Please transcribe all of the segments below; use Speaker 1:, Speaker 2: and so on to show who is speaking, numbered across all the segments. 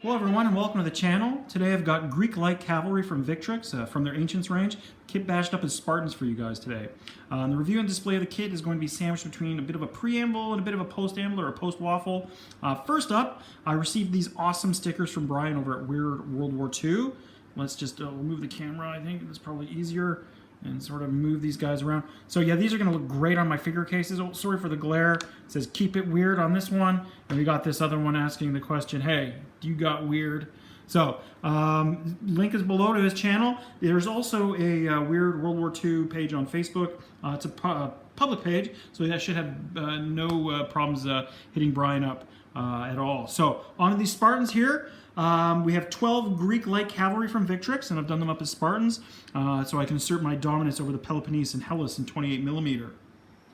Speaker 1: Hello everyone and welcome to the channel. Today I've got Greek Light Cavalry from Victrix from their Ancients range. Kit bashed up as Spartans for you guys today. The review and display of the kit is going to be sandwiched between a bit of a preamble and a bit of a post-amble or a post-waffle. First up, I received these awesome stickers from Brian over at Weird World War II. Let's just move the camera, I think it's probably easier, and sort of move these guys around. So yeah, these are going to look great on my figure cases. Oh, sorry for the glare. It says keep it weird on this one. And we got this other one asking the question, hey, do you got weird? So link is below to his channel. There's also a Weird World War II page on Facebook. It's a public page, so that should have no problems hitting Brian up at all. So on to these Spartans here. We have 12 Greek Light Cavalry from Victrix, and I've done them up as Spartans, so I can assert my dominance over the Peloponnese and Hellas in 28mm.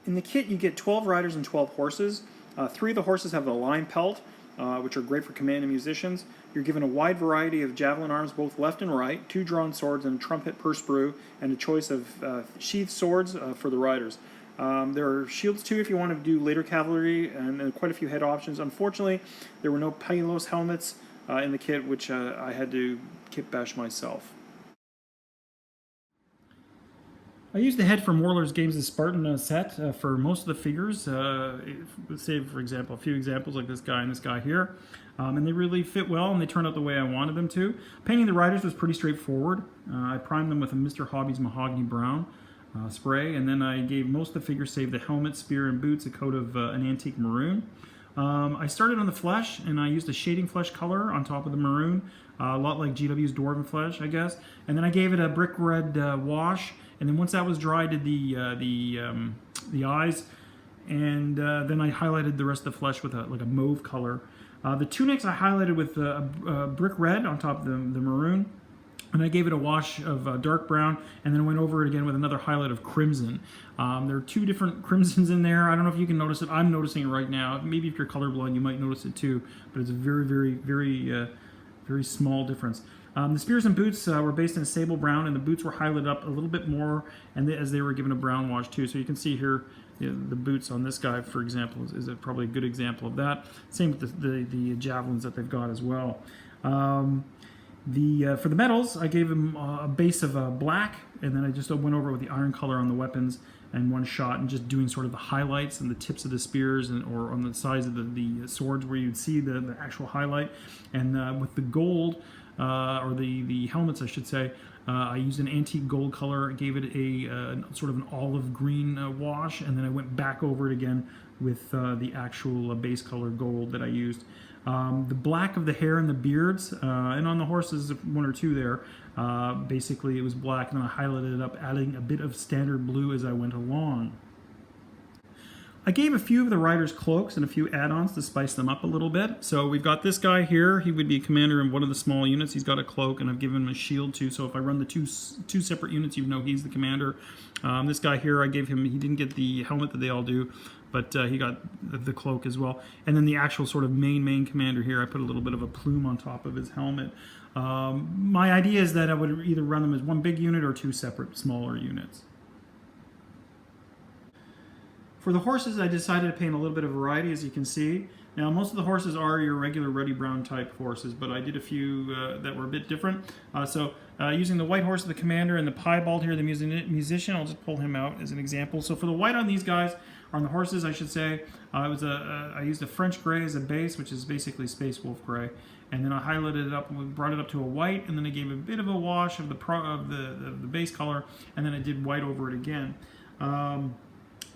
Speaker 1: In the kit, you get 12 riders and 12 horses. 3 of the horses have the line pelt, which are great for command and musicians. You're given a wide variety of javelin arms, both left and right, 2 drawn swords and a trumpet per sprue, and a choice of sheathed swords for the riders. There are shields too if you want to do later cavalry, and quite a few head options. Unfortunately, there were no Pylos helmets in the kit, which I had to kit bash myself. I used the head from Warlords Games' Spartan set for most of the figures. Let's say, for example, a few examples like this guy and this guy here. And they really fit well, and they turned out the way I wanted them to. Painting the riders was pretty straightforward. I primed them with a Mr. Hobby's Mahogany Brown spray, and then I gave most of the figures, save the helmet, spear, and boots, a coat of an antique maroon. I started on the flesh, and I used a shading flesh color on top of the maroon, a lot like GW's Dwarven Flesh, I guess. And then I gave it a brick red wash, and then once that was dry, I did the eyes, and then I highlighted the rest of the flesh with like a mauve color. The tunics I highlighted with a brick red on top of the maroon. And I gave it a wash of dark brown, and then went over it again with another highlight of crimson. There are 2 different crimsons in there. I don't know if you can notice it. I'm noticing it right now. Maybe if you're colorblind, you might notice it too. But it's a very, very, very small difference. The spears and boots were based in sable brown, and the boots were highlighted up a little bit more, and as they were given a brown wash too. So you can see here the boots on this guy, for example, is probably a good example of that. Same with the javelins that they've got as well. For the medals, I gave him a base of black, and then I just went over it with the iron color on the weapons and one shot, and just doing sort of the highlights and the tips of the spears, or on the sides of the swords where you'd see the actual highlight. And with the gold, or the helmets, I should say, I used an antique gold color, gave it a sort of an olive green wash, and then I went back over it again with the actual base color gold that I used. The black of the hair and the beards, and on the horses, 1 or 2 there, basically it was black, and then I highlighted it up, adding a bit of standard blue as I went along. I gave a few of the riders cloaks and a few add-ons to spice them up a little bit. So we've got this guy here. He would be a commander in one of the small units. He's got a cloak, and I've given him a shield too. So if I run the two separate units, you know he's the commander. This guy here, I gave him, he didn't get the helmet that they all do, but he got the cloak as well. And then the actual sort of main commander here, I put a little bit of a plume on top of his helmet. My idea is that I would either run them as one big unit or 2 separate smaller units. For the horses, I decided to paint a little bit of variety, as you can see. Now, most of the horses are your regular ruddy brown type horses, but I did a few that were a bit different. Using the white horse of the commander and the piebald here, the musician, I'll just pull him out as an example. So for the white on these guys, on the horses, I should say, I used a French gray as a base, which is basically Space Wolf gray. And then I highlighted it up and brought it up to a white, and then I gave a bit of a wash of the base color, and then I did white over it again.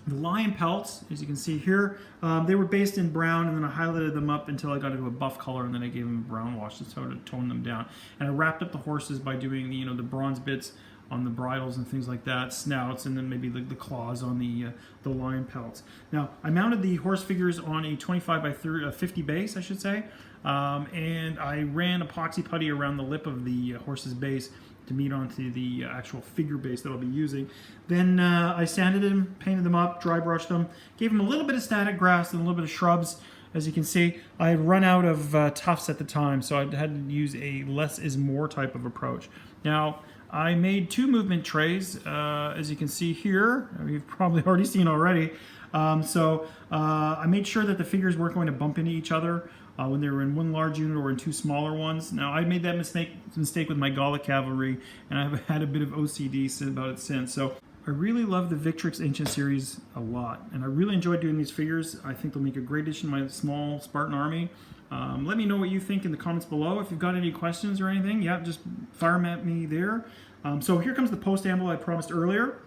Speaker 1: The lion pelts, as you can see here, they were based in brown, and then I highlighted them up until I got into a buff color, and then I gave them a brown wash to sort of tone them down. And I wrapped up the horses by doing the bronze bits on the bridles and things like that, snouts, and then maybe the claws on the lion pelts. Now, I mounted the horse figures on a 25 by 50 base, I should say, and I ran epoxy putty around the lip of the horse's base to meet onto the actual figure base that I'll be using. Then I sanded them, painted them up, dry brushed them, gave them a little bit of static grass and a little bit of shrubs. As you can see, I had run out of tufts at the time, so I had to use a less is more type of approach. Now, I made 2 movement trays, as you can see here. You've probably already seen already. I made sure that the figures weren't going to bump into each other when they were in one large unit or in two smaller ones. Now, I made that mistake with my Gallic Cavalry, and I've had a bit of OCD about it since. So I really love the Victrix Ancient series a lot, and I really enjoyed doing these figures. I think they'll make a great addition to my small Spartan army. Let me know what you think in the comments below. If you've got any questions or anything, yeah, just fire them at me there. So here comes the post-amble I promised earlier.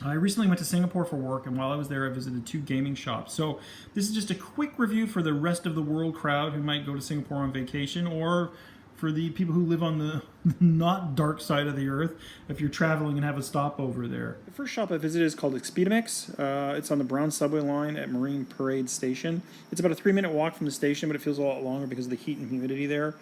Speaker 1: I recently went to Singapore for work, and while I was there, I visited 2 gaming shops. So this is just a quick review for the rest of the world crowd who might go to Singapore on vacation, or for the people who live on the not dark side of the earth if you're traveling and have a stopover there. The first shop I visited is called xpidemix. It's on the Brown subway line at Marine Parade Station. It's about a 3-minute walk from the station, but it feels a lot longer because of the heat and humidity there.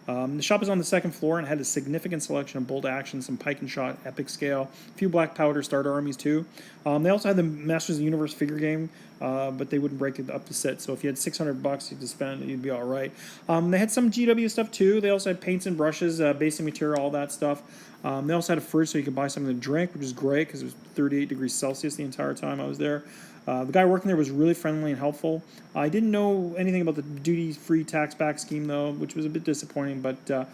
Speaker 1: The shop is on the 2nd floor and had a significant selection of bolt action, some pike and shot, epic scale, a few black powder starter armies too. They also had the Masters of the Universe figure game, but they wouldn't break it up to sit. So if you had $600 to spend, you'd be all right. They had some GW stuff too. They also had paints and brushes, basing material, all that stuff. They also had a fridge so you could buy something to drink, which is great because it was 38 degrees Celsius the entire time I was there. The guy working there was really friendly and helpful. I didn't know anything about the duty-free tax-back scheme, though, which was a bit disappointing, but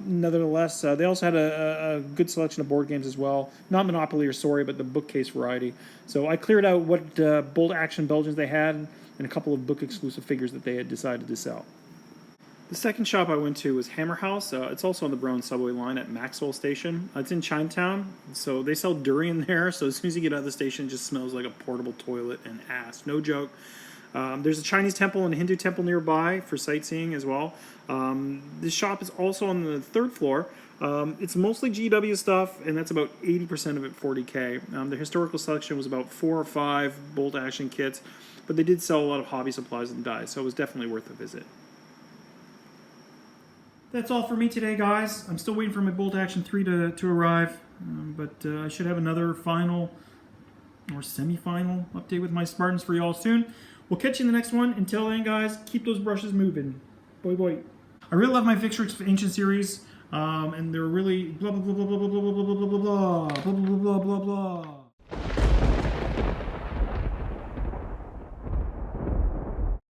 Speaker 1: nevertheless, they also had a good selection of board games as well. Not Monopoly or Sorry, but the bookcase variety. So I cleared out what bolt action Belgians they had and a couple of book-exclusive figures that they had decided to sell. The second shop I went to was Hammerhouse. It's also on the Brown subway line at Maxwell Station. It's in Chinatown, so they sell durian there. So as soon as you get out of the station, it just smells like a portable toilet and ass. No joke. There's a Chinese temple and a Hindu temple nearby for sightseeing as well. This shop is also on the 3rd floor. It's mostly GW stuff, and that's about 80% of it 40K. The historical selection was about 4 or 5 bolt action kits, but they did sell a lot of hobby supplies and dies, so it was definitely worth a visit. That's all for me today, guys. I'm still waiting for my Bolt Action 3 to arrive, but I should have another final or semi-final update with my Spartans for y'all soon. We'll catch you in the next one. Until then, guys, keep those brushes moving. Boy, boy. I really love my Victrix Ancient series, and they're really blah, blah, blah, blah, blah, blah, blah, blah, blah, blah, blah, blah, blah, blah, blah, blah, blah.